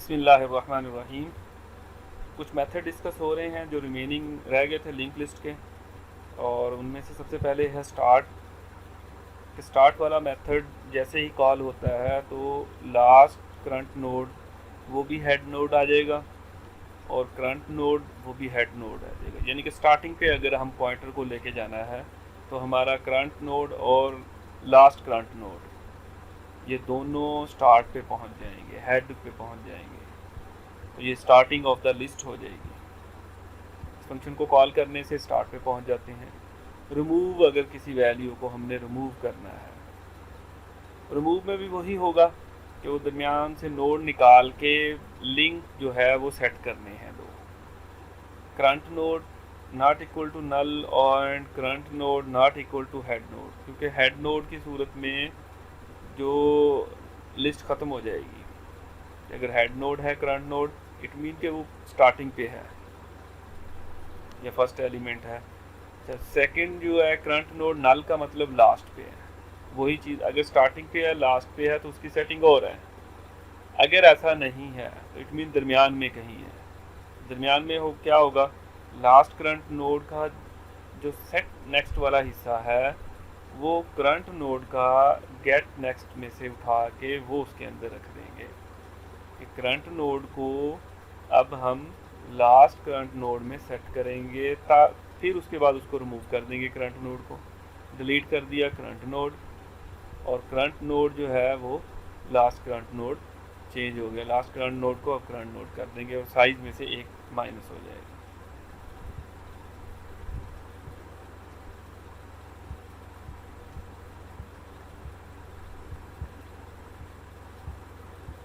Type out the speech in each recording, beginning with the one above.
बिस्मिल्लाहिर्रहमानिर्रहीम। कुछ method discuss हो रहे हैं जो रिमेनिंग रह गए थे लिंक लिस्ट के, और उनमें से सबसे पहले है स्टार्ट वाला मेथड। जैसे ही कॉल होता है तो लास्ट करंट नोड वो भी हेड नोड आ जाएगा, और करंट नोड वो भी हेड नोड आ जाएगा। यानी कि स्टार्टिंग पे अगर हम पॉइंटर को लेके जाना है तो हमारा करंट नोड और लास्ट करंट नोड ये दोनों स्टार्ट पे पहुंच जाएंगे, हेड पे पहुंच जाएंगे। तो ये स्टार्टिंग ऑफ द लिस्ट हो जाएगी। इस फंक्शन को कॉल करने से स्टार्ट पे पहुंच जाते हैं। रिमूव, अगर किसी वैल्यू को हमने रिमूव करना है, रिमूव में भी वही होगा कि वो दरमियान से नोड निकाल के लिंक जो है वो सेट करने हैं दो। Current node not equal to null और current node not equal to head node, क्योंकि हेड नोड की सूरत में जो लिस्ट ख़त्म हो जाएगी। अगर हेड नोड है करंट नोड, इट मीन कि वो स्टार्टिंग पे है या फर्स्ट एलिमेंट है। सेकंड जो है करंट नोड नल का मतलब लास्ट पे है। वही चीज़ अगर स्टार्टिंग पे है लास्ट पे है तो उसकी सेटिंग और है। अगर ऐसा नहीं है तो इट मीन दरमियान में कहीं है। दरमियान में हो क्या होगा, लास्ट करंट नोड का जो सेट नेक्स्ट वाला हिस्सा है वो करंट नोड का गेट नेक्स्ट में से उठा के वो उसके अंदर रख देंगे कि करंट नोड को अब हम लास्ट करंट नोड में सेट करेंगे। फिर उसके बाद उसको रिमूव कर देंगे, करंट नोड को डिलीट कर दिया करंट नोड, और करंट नोड जो है वो लास्ट करंट नोड चेंज हो गया। लास्ट करंट नोड को अब करंट नोड कर देंगे और साइज में से एक माइनस हो जाएगा।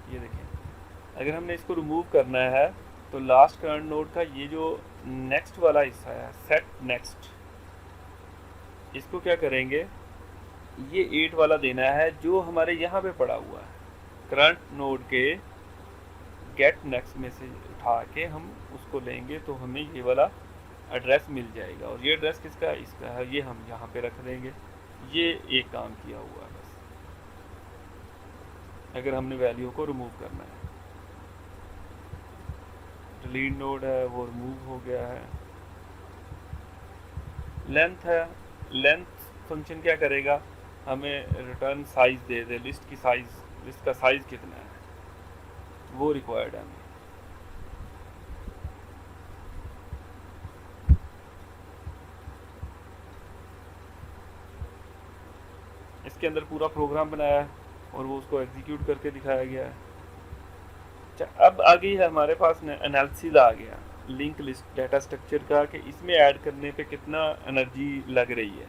ये देखें, अगर हमने इसको रिमूव करना है तो लास्ट करंट नोड का ये जो नेक्स्ट वाला हिस्सा है सेट नेक्स्ट, इसको क्या करेंगे, ये 8 वाला देना है जो हमारे यहाँ पे पड़ा हुआ है। करंट नोड के गेट नेक्स्ट में से उठा के हम उसको लेंगे तो हमें ये वाला एड्रेस मिल जाएगा, और ये एड्रेस किसका है, इसका है। ये हम यहाँ पे रख देंगे। ये एक काम किया हुआ है बस, अगर हमने वैल्यू को रिमूव करना है। डिलीट नोड है वो रिमूव हो गया है। लेंथ है, लेंथ फंक्शन क्या करेगा, हमें रिटर्न साइज दे दे, लिस्ट की साइज, लिस्ट का साइज कितना है वो रिक्वायर्ड है हमें। इसके अंदर पूरा प्रोग्राम बनाया है और वो उसको एग्जीक्यूट करके दिखाया गया है। अच्छा, अब आ गई है हमारे पास एनालिसिस आ गया लिंक लिस्ट डाटा स्ट्रक्चर का, कि इसमें ऐड करने पे कितना एनर्जी लग रही है,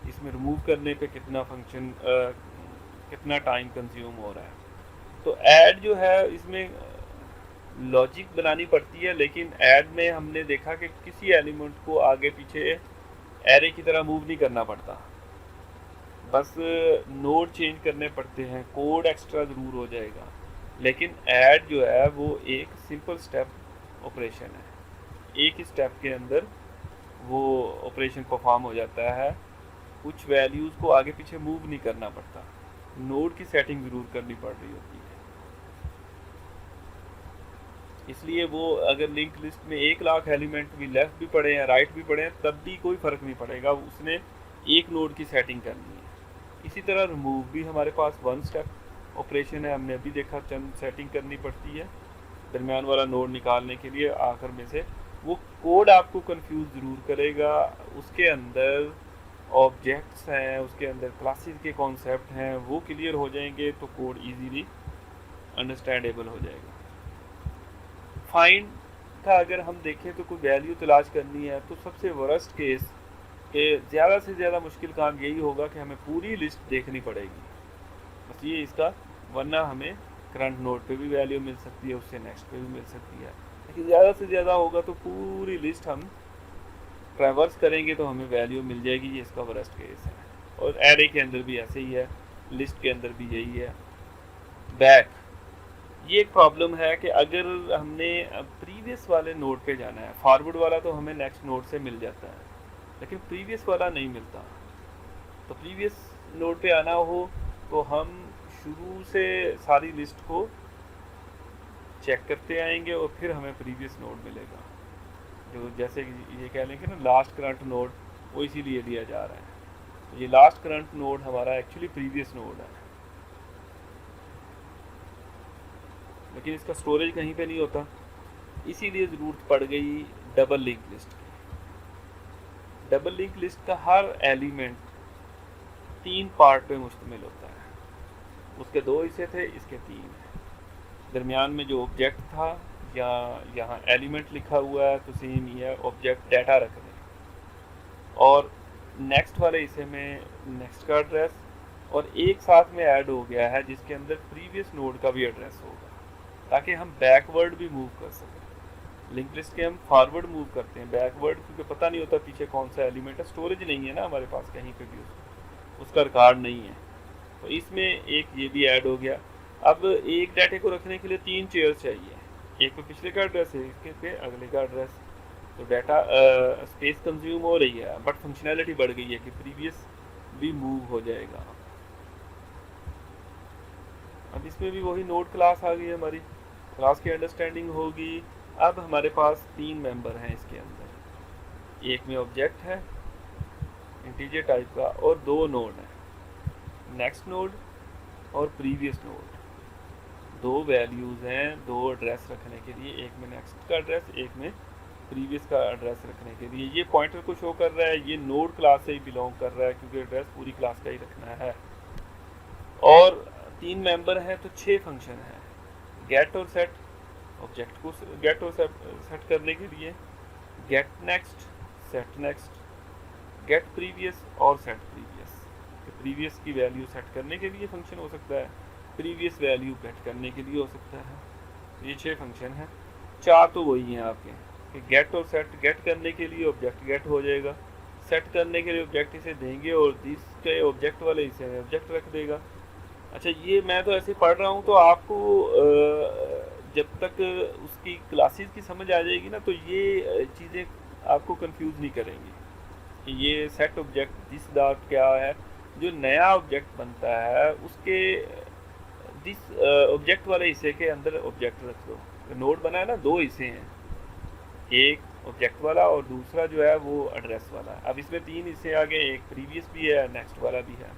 इसमें रिमूव करने पे कितना फंक्शन कितना टाइम कंज्यूम हो रहा है। तो ऐड जो है इसमें लॉजिक बनानी पड़ती है, लेकिन ऐड में हमने देखा कि किसी एलिमेंट को आगे पीछे एरे की तरह मूव नहीं करना पड़ता, बस नोड चेंज करने पड़ते हैं, कोड एक्स्ट्रा ज़रूर हो जाएगा। लेकिन ऐड जो है वो एक सिंपल स्टेप ऑपरेशन है, एक ही स्टेप के अंदर वो ऑपरेशन परफॉर्म हो जाता है। कुछ वैल्यूज़ को आगे पीछे मूव नहीं करना पड़ता, नोड की सेटिंग ज़रूर करनी पड़ रही होती है। इसलिए वो अगर लिंक लिस्ट में 1,00,000 एलिमेंट भी लेफ़्ट भी पड़े हैं राइट भी पड़े हैं तब भी कोई फ़र्क नहीं पड़ेगा, उसने एक नोड की सेटिंग करनी है। इसी तरह रिमूव भी हमारे पास वन स्टेप ऑपरेशन है, हमने अभी देखा चंद सेटिंग करनी पड़ती है दरमियान वाला नोड निकालने के लिए। आखिर में से वो कोड आपको कंफ्यूज ज़रूर करेगा, उसके अंदर ऑब्जेक्ट्स हैं, उसके अंदर क्लासेस के कॉन्सेप्ट हैं, वो क्लियर हो जाएंगे तो कोड इजीली अंडरस्टैंडेबल हो जाएगा। फाइंड का अगर हम देखें तो कोई वैल्यू तलाश करनी है तो सबसे वर्स्ट केस के ज़्यादा से ज़्यादा मुश्किल काम यही होगा कि हमें पूरी लिस्ट देखनी पड़ेगी, बस ये इसका। वरना हमें करंट नोड पे भी वैल्यू मिल सकती है, उससे नेक्स्ट पे भी मिल सकती है, लेकिन ज़्यादा से ज़्यादा होगा तो पूरी लिस्ट हम ट्रैवर्स करेंगे तो हमें वैल्यू मिल जाएगी। ये इसका वर्स्ट केस है, और एरे के अंदर भी ऐसे ही है, लिस्ट के अंदर भी यही है। बैक, ये एक प्रॉब्लम है कि अगर हमने प्रीवियस वाले नोड पे जाना है, फॉरवर्ड वाला तो हमें नेक्स्ट नोड से मिल जाता है लेकिन प्रीवियस वाला नहीं मिलता। तो प्रीवियस नोड पे आना हो तो हम शुरू से सारी लिस्ट को चेक करते आएंगे और फिर हमें प्रीवियस नोड मिलेगा। जो जैसे कि ये कह लेंगे ना लास्ट करंट नोड, वो इसीलिए दिया जा रहा है। तो ये लास्ट करंट नोड हमारा एक्चुअली प्रीवियस नोड है, लेकिन इसका स्टोरेज कहीं पे नहीं होता, इसीलिए ज़रूरत पड़ गई डबल लिंक लिस्ट की। डबल लिंक लिस्ट का हर एलिमेंट 3 पार्ट पे मुश्तमिल होता है। उसके 2 हिस्से थे, इसके 3 हैं। दरमियान में जो ऑब्जेक्ट था या यहाँ एलिमेंट लिखा हुआ है तो सेम ही है, ऑब्जेक्ट डाटा रख रहे हैं। और नेक्स्ट वाले हिस्से में नेक्स्ट का एड्रेस और एक साथ में ऐड हो गया है जिसके अंदर प्रीवियस नोड का भी एड्रेस होगा, ताकि हम बैकवर्ड भी मूव कर सकें। लिंक लिस्ट के हम फॉरवर्ड मूव करते हैं, बैकवर्ड क्योंकि पता नहीं होता पीछे कौन सा एलिमेंट है, स्टोरेज नहीं है ना हमारे पास कहीं पे भी उसका रिकॉर्ड नहीं है। तो इसमें एक ये भी ऐड हो गया। अब एक डाटे को रखने के लिए 3 चेयर चाहिए, एक पे पिछले का एड्रेस है, इसके पे अगले का एड्रेस। तो डाटा स्पेस कंज्यूम हो रही है, बट फंक्शनैलिटी बढ़ गई है कि प्रीवियस भी मूव हो जाएगा। अब इसमें भी वही नोड क्लास आ गई है, हमारी क्लास की अंडरस्टैंडिंग होगी। अब हमारे पास 3 मेंबर हैं इसके अंदर, एक में ऑब्जेक्ट है इंटीजर टाइप का और 2 नोड हैं, नेक्स्ट नोड और प्रीवियस नोड। 2 वैल्यूज़ हैं 2 एड्रेस रखने के लिए, एक में नेक्स्ट का एड्रेस, एक में प्रीवियस का एड्रेस रखने के लिए। ये पॉइंटर को शो कर रहा है, ये नोड क्लास से ही बिलोंग कर रहा है क्योंकि एड्रेस पूरी क्लास का ही रखना है। और 3 मेंबर हैं तो 6 फंक्शन हैं, गेट और सेट, ऑब्जेक्ट को गेट और सेट करने के लिए, get next, set next, get previous और सेट प्रीवियस। तो प्रीवियस की वैल्यू सेट करने के लिए फंक्शन हो सकता है, प्रीवियस वैल्यू गेट करने के लिए हो सकता है। ये 6 फंक्शन हैं, 4 तो वही हैं आपके कि गेट और सेट। गेट करने के लिए ऑब्जेक्ट गेट हो जाएगा, सेट करने के लिए ऑब्जेक्ट इसे देंगे और जिसके ऑब्जेक्ट वाले इसे ऑब्जेक्ट रख देगा। अच्छा, ये मैं तो ऐसे पढ़ रहा हूँ तो आपको जब तक उसकी क्लासेस की समझ आ जाएगी ना तो ये चीज़ें आपको कंफ्यूज नहीं करेंगी कि ये सेट ऑब्जेक्ट दिस डॉट क्या है। जो नया ऑब्जेक्ट बनता है उसके दिस ऑब्जेक्ट वाले हिस्से के अंदर ऑब्जेक्ट रख दो। तो नोड बना है ना, 2 हिस्से हैं, एक ऑब्जेक्ट वाला और दूसरा जो है वो एड्रेस वाला। अब इसमें 3 हिस्से आ गए, एक प्रीवियस भी है, नेक्स्ट वाला भी है।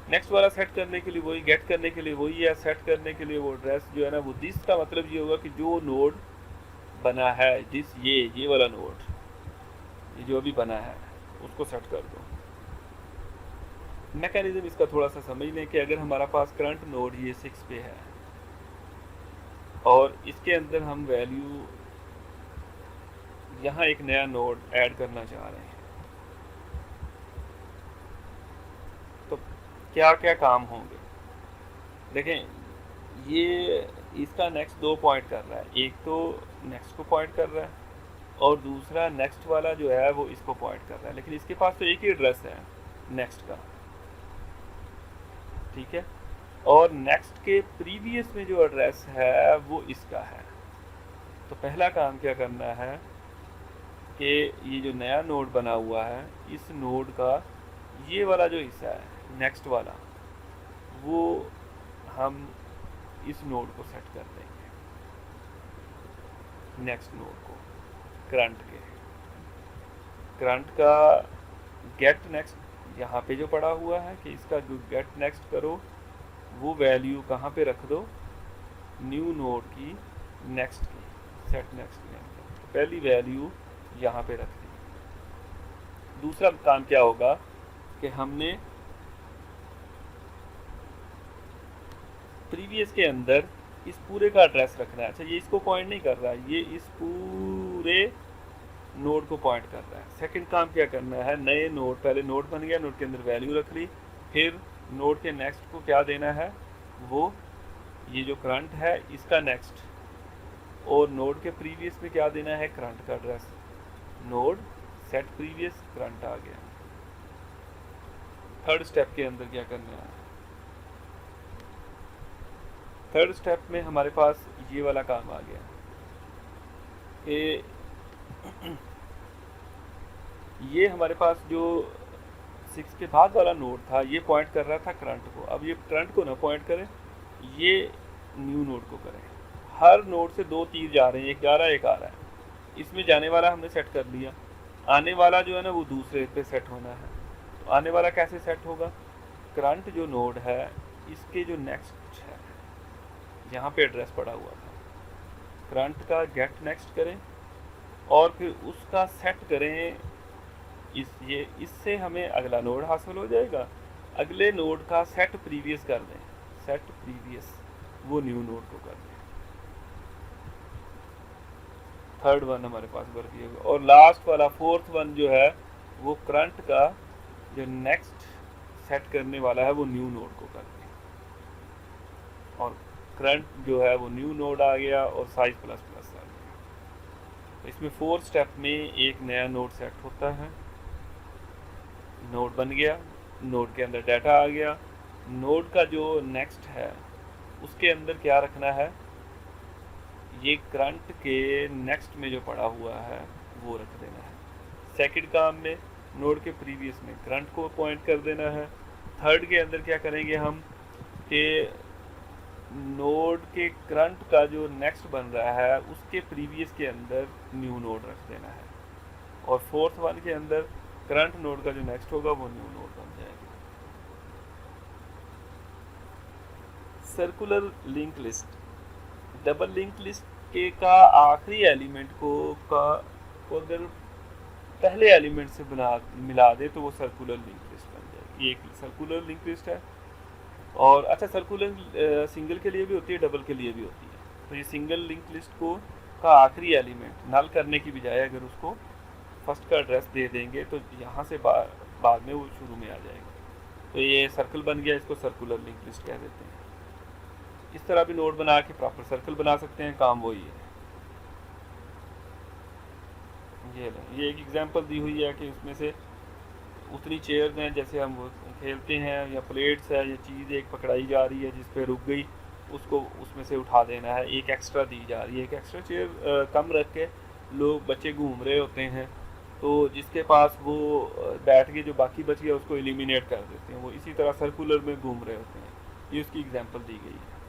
नेक्स्ट वाला सेट करने के लिए वही, गेट करने के लिए वही है, सेट करने के लिए वो एड्रेस जो है ना वो दिस का मतलब ये होगा कि जो नोड बना है दिस, ये वाला नोड, ये जो अभी बना है उसको सेट कर दो। मैकेनिज्म इसका थोड़ा सा समझ लें कि अगर हमारा पास करंट नोड ये 6 पे है और इसके अंदर हम वैल्यू यहाँ एक नया नोड ऐड करना चाह रहे हैं, तो क्या क्या काम होंगे। देखें, ये इसका नेक्स्ट 2 पॉइंट कर रहा है, एक तो नेक्स्ट को पॉइंट कर रहा है और दूसरा नेक्स्ट वाला जो है वो इसको पॉइंट कर रहा है, लेकिन इसके पास तो एक ही एड्रेस है नेक्स्ट का, ठीक है। और नेक्स्ट के प्रीवियस में जो एड्रेस है वो इसका है। तो पहला काम क्या करना है कि ये जो नया नोड बना हुआ है इस नोड का ये वाला जो हिस्सा है नेक्स्ट वाला, वो हम इस नोड को सेट कर देंगे, नेक्स्ट नोड को करंट का गेट नेक्स्ट यहाँ पे जो पड़ा हुआ है कि इसका जो गेट नेक्स्ट करो वो वैल्यू कहाँ पे रख दो, न्यू नोड की नेक्स्ट की, सेट नेक्स्ट के अंदर। तो पहली वैल्यू यहाँ पे रख दी। दूसरा काम क्या होगा कि हमने प्रीवियस के अंदर इस पूरे का एड्रेस रखना है। अच्छा, ये इसको पॉइंट नहीं कर रहा है, ये इस पूरे नोड को पॉइंट कर रहा है। सेकंड काम क्या करना है, नए नोड, पहले नोड बन गया, नोड के अंदर वैल्यू रख ली, फिर नोड के नेक्स्ट को क्या देना है, वो ये जो करंट है इसका नेक्स्ट, और नोड के प्रीवियस में क्या देना है, करंट का address. Node set previous current आ गया। थर्ड स्टेप के अंदर क्या करना है, थर्ड स्टेप में हमारे पास ये वाला काम आ गया कि ये हमारे पास जो 6 के बाद वाला नोड था ये पॉइंट कर रहा था करंट को। अब ये करंट को ना पॉइंट करें, ये न्यू नोड को करें। हर नोड से 2 तीर जा रहे हैं, एक जा रहा है एक आ रहा है। इसमें जाने वाला हमने सेट कर लिया, आने वाला जो है ना वो दूसरे पे सेट होना है। तो आने वाला कैसे सेट होगा? करंट जो नोड है इसके जो नेक्स्ट है, यहाँ पे एड्रेस पड़ा हुआ था, करंट का गेट नेक्स्ट करें और फिर उसका सेट करें इससे हमें अगला नोड हासिल हो जाएगा। अगले नोड का सेट प्रीवियस कर दें, सेट प्रीवियस वो न्यू नोड को कर दें। थर्ड वन हमारे पास वर्क किया होगा। और लास्ट वाला फोर्थ वन जो है वो करंट का जो नेक्स्ट सेट करने वाला है वो न्यू नोड को कर दें। और करंट जो है वो न्यू नोड आ गया और साइज प्लस प्लस आ गया। तो इसमें 4 स्टेप में एक नया नोड सेट होता है, नोड बन गया, नोड के अंदर डाटा आ गया, नोड का जो नेक्स्ट है उसके अंदर क्या रखना है, ये करंट के नेक्स्ट में जो पड़ा हुआ है वो रख देना है। सेकंड काम में नोड के प्रीवियस में करंट को पॉइंट कर देना है। थर्ड के अंदर क्या करेंगे हम कि नोड के करंट का जो नेक्स्ट बन रहा है उसके प्रीवियस के अंदर न्यू नोड रख देना है। और फोर्थ वन के अंदर करंट नोड का जो नेक्स्ट होगा वो न्यू नोड बन जाएगा। Circular link list, double link list के का आखिरी एलिमेंट को अगर पहले एलिमेंट से मिला दे तो वो सर्कुलर लिंक लिस्ट बन जाएगी। ये एक सर्कुलर लिंक लिस्ट है। और अच्छा, सर्कुलर सिंगल के लिए भी होती है, डबल के लिए भी होती है। तो ये सिंगल लिंक लिस्ट को का आखिरी एलिमेंट नल करने की बजाय अगर उसको फर्स्ट का एड्रेस दे देंगे तो यहाँ से बाद में वो शुरू में आ जाएगा। तो ये सर्कल बन गया, इसको सर्कुलर लिंक लिस्ट कह देते हैं। इस तरह भी नोड बना के प्रॉपर सर्कल बना सकते हैं, काम वही है। ये एक एग्जांपल दी हुई है कि उसमें से उतनी चेयर्स हैं जैसे हम वो खेलते हैं, या प्लेट्स है, ये चीज़ एक पकड़ाई जा रही है जिस पे रुक गई उसको उसमें से उठा देना है, एक एक्स्ट्रा दी जा रही है। एक एक्स्ट्रा चेयर कम रख के लोग बच्चे घूम रहे होते हैं, तो जिसके पास वो बैठ के जो बाकी बच गया उसको एलिमिनेट कर देते हैं। वो इसी तरह सर्कुलर में घूम रहे होते हैं। ये उसकी एग्जांपल दी गई है।